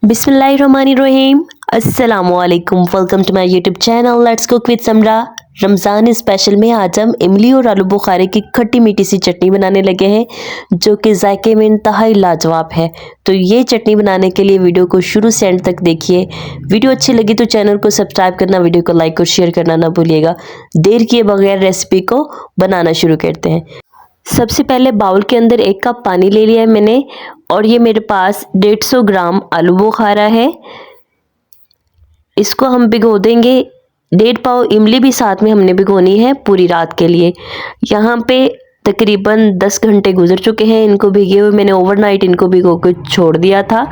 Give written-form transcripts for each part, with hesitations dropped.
बिस्मिल्लाहिर्रहमानिर्रहीम। अस्सलामुअलैकुम। Welcome to my YouTube channel let's cook with Samra. Ramzan special में आज हम इमली और आलू बुखारे की खट्टी मीठी सी चटनी बनाने लगे हैं जो कि जायके में इंतहाई लाजवाब है। तो ये चटनी बनाने के लिए वीडियो को शुरू से एंड तक देखिए। वीडियो अच्छी लगी तो चैनल को सब्सक्राइब करना, वीडियो को लाइक और शेयर करना ना भूलिएगा। देर किए बगैर रेसिपी को बनाना शुरू करते हैं। सबसे पहले बाउल के अंदर 1 कप पानी ले लिया है मैंने और ये मेरे पास 150 ग्राम आलू बुखारा है। इसको हम भिगो देंगे। 1.5 पाव इमली भी साथ में हमने भिगोनी है पूरी रात के लिए। यहाँ पे तकरीबन 10 घंटे गुजर चुके हैं इनको भिगे हुए। मैंने ओवरनाइट इनको भिगो कर छोड़ दिया था।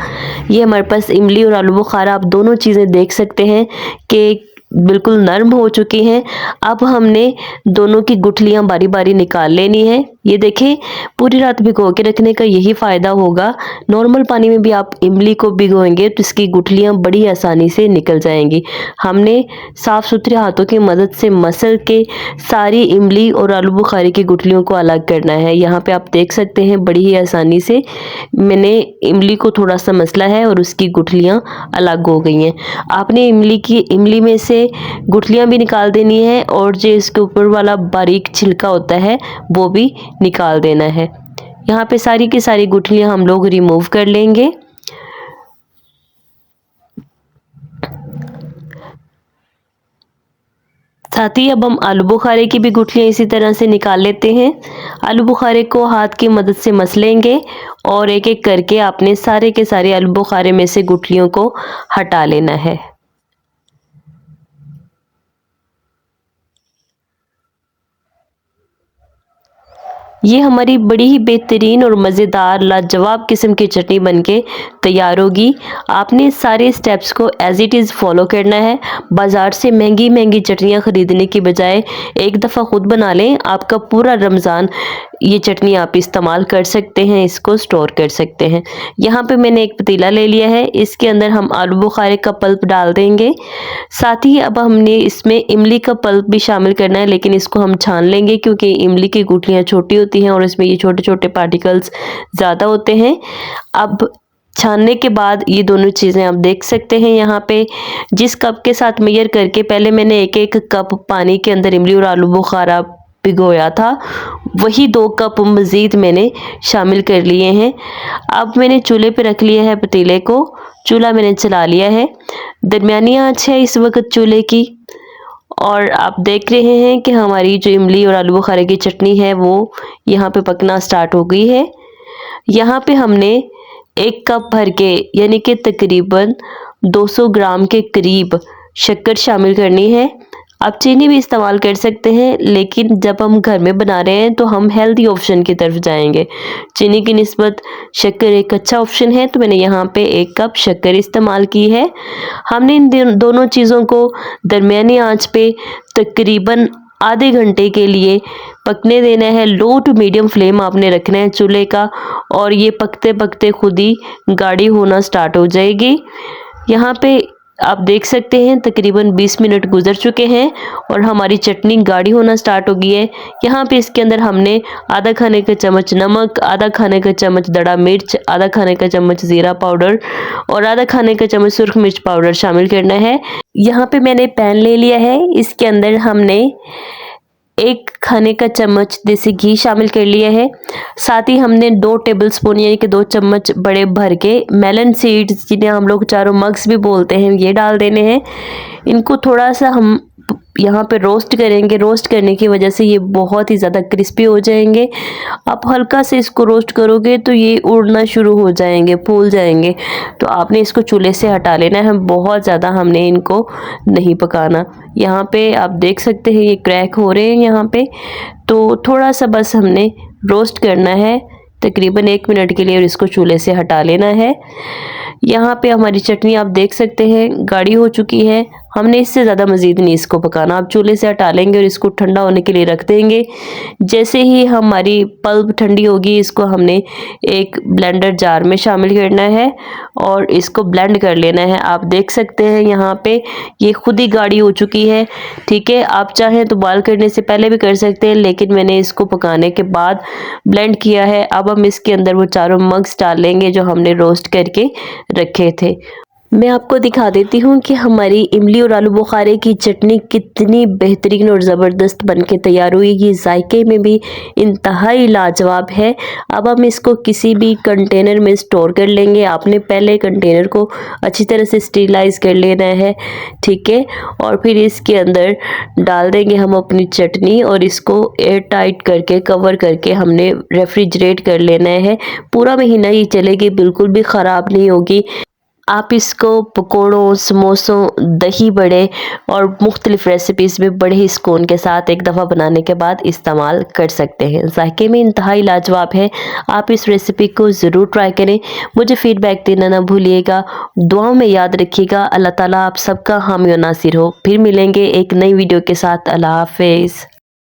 ये हमारे पास इमली और आलू बुखारा, आप दोनों चीज़ें देख सकते हैं कि बिल्कुल नरम हो चुकी हैं। अब हमने दोनों की गुठलियां बारी बारी निकाल लेनी है। ये देखें, पूरी रात भिगो के रखने का यही फ़ायदा होगा। नॉर्मल पानी में भी आप इमली को भिगोएंगे तो इसकी गुठलियां बड़ी आसानी से निकल जाएंगी। हमने साफ़ सुथरे हाथों की मदद से मसल के सारी इमली और आलू बुखारे की गुठलियों को अलग करना है। यहाँ पे आप देख सकते हैं बड़ी ही आसानी से मैंने इमली को थोड़ा सा मसला है और उसकी गुठलियाँ अलग हो गई हैं। आपने इमली में से गुठलियाँ भी निकाल देनी है और जो इसके ऊपर वाला बारीक छिलका होता है वो भी निकाल देना है। यहाँ पे सारी की सारी गुठलियाँ हम लोग रिमूव कर लेंगे। साथ ही अब हम आलू बुखारे की भी गुठलियाँ इसी तरह से निकाल लेते हैं। आलू बुखारे को हाथ की मदद से मसलेंगे और एक एक करके आपने सारे के सारे आलू बुखारे में से गुठलियों को हटा लेना है। ये हमारी बड़ी ही बेहतरीन और मज़ेदार लाजवाब किस्म की चटनी बनके तैयार होगी। आपने सारे स्टेप्स को एज़ इट इज़ फॉलो करना है। बाज़ार से महंगी महंगी चटनियाँ ख़रीदने की बजाय एक दफ़ा ख़ुद बना लें। आपका पूरा रमज़ान ये चटनी आप इस्तेमाल कर सकते हैं, इसको स्टोर कर सकते हैं। यहाँ पे मैंने एक पतीला ले लिया है, इसके अंदर हम आलू बुखारे का पल्प डाल देंगे। साथ ही अब हमने इसमें इमली का पल्प भी शामिल करना है, लेकिन इसको हम छान लेंगे क्योंकि इमली की गुठलियाँ छोटी होती हैं और इसमें ये छोटे छोटे पार्टिकल्स ज़्यादा होते हैं। अब छानने के बाद ये दोनों चीज़ें आप देख सकते हैं। यहाँ पे जिस कप के साथ मेजर करके पहले मैंने 1-1 कप पानी के अंदर इमली और आलू बुखारा भिगोया था, वही 2 कप मज़ीद मैंने शामिल कर लिए हैं। अब मैंने चूल्हे पे रख लिया है पतीले को। चूल्हा मैंने चला लिया है, दरमियानी आंच है इस वक्त चूल्हे की। और आप देख रहे हैं कि हमारी जो इमली और आलू बुखारे की चटनी है वो यहाँ पे पकना स्टार्ट हो गई है। यहाँ पे हमने 1 कप भर के यानी कि तकरीबन 200 ग्राम के करीब शक्कर शामिल करनी है। आप चीनी भी इस्तेमाल कर सकते हैं, लेकिन जब हम घर में बना रहे हैं तो हम हेल्दी ऑप्शन की तरफ जाएंगे। चीनी की निस्बत शक्कर एक अच्छा ऑप्शन है, तो मैंने यहाँ पे 1 कप शक्कर इस्तेमाल की है। हमने इन दोनों चीज़ों को दरमियानी आंच पे तकरीबन आधे घंटे के लिए पकने देना है। लो टू मीडियम फ्लेम आपने रखना है चूल्हे का, और ये पकते पकते खुद ही गाढ़ी होना स्टार्ट हो जाएगी। यहाँ पे आप देख सकते हैं तकरीबन 20 मिनट गुजर चुके हैं और हमारी चटनी गाढ़ी होना स्टार्ट हो गई है। यहाँ पे इसके अंदर हमने आधा खाने का चम्मच नमक, आधा खाने का चम्मच दड़ा मिर्च, आधा खाने का चम्मच ज़ीरा पाउडर और आधा खाने का चम्मच सुर्ख मिर्च पाउडर शामिल करना है। यहाँ पे मैंने पैन ले लिया है, इसके अंदर हमने 1 खाने का चम्मच देसी घी शामिल कर लिया है। साथ ही हमने 2 टेबलस्पून यानी कि 2 चम्मच बड़े भर के मेलन सीड्स, जिन्हें हम लोग चारों मग्स भी बोलते हैं, ये डाल देने हैं। इनको थोड़ा सा हम यहाँ पे रोस्ट करेंगे। रोस्ट करने की वजह से ये बहुत ही ज़्यादा क्रिस्पी हो जाएंगे। आप हल्का से इसको रोस्ट करोगे तो ये उड़ना शुरू हो जाएंगे, फूल जाएंगे। तो आपने इसको चूल्हे से हटा लेना है, बहुत ज़्यादा हमने इनको नहीं पकाना। यहाँ पे आप देख सकते हैं ये क्रैक हो रहे हैं यहाँ पे, तो थोड़ा सा बस हमने रोस्ट करना है तकरीबन 1 मिनट के लिए और इसको चूल्हे से हटा लेना है। यहाँ पे हमारी चटनी आप देख सकते हैं गाढ़ी हो चुकी है। हमने इससे ज़्यादा मज़ीद नहीं इसको पकाना। अब चूल्हे से हटा लेंगे और इसको ठंडा होने के लिए रख देंगे। जैसे ही हमारी पल्प ठंडी होगी, इसको हमने एक ब्लेंडर जार में शामिल करना है और इसको ब्लेंड कर लेना है। आप देख सकते हैं यहाँ पे ये खुद ही गाढ़ी हो चुकी है। ठीक है, आप चाहें तो बॉयल करने से पहले भी कर सकते हैं, लेकिन मैंने इसको पकाने के बाद ब्लेंड किया है। अब हम इसके अंदर वो चारों मग्स डाल लेंगे जो हमने रोस्ट करके रखे थे। मैं आपको दिखा देती हूँ कि हमारी इमली और आलू बुखारे की चटनी कितनी बेहतरीन और ज़बरदस्त बनके तैयार हुई। ये जायके में भी इंतहाई लाजवाब है। अब हम इसको किसी भी कंटेनर में स्टोर कर लेंगे। आपने पहले कंटेनर को अच्छी तरह से स्टेरिलाइज कर लेना है, ठीक है, और फिर इसके अंदर डाल देंगे हम अपनी चटनी और इसको एयर टाइट करके कवर करके हमने रेफ्रिजरेट कर लेना है। पूरा महीना ये चलेगी, बिल्कुल भी ख़राब नहीं होगी। आप इसको पकोड़ों, समोसों, दही बड़े और मुख्तलिफ़ रेसिपीज़ में बड़े ही सुकून के साथ एक दफ़ा बनाने के बाद इस्तेमाल कर सकते हैं। ज़ायके में इंतहाई लाजवाब है। आप इस रेसिपी को ज़रूर ट्राई करें। मुझे फ़ीडबैक देना ना भूलिएगा। दुआओं में याद रखिएगा। अल्लाह ताला आप सबका हामी और नासिर हो। फिर मिलेंगे एक नई वीडियो के साथ। अल्लाह हाफ़िज़।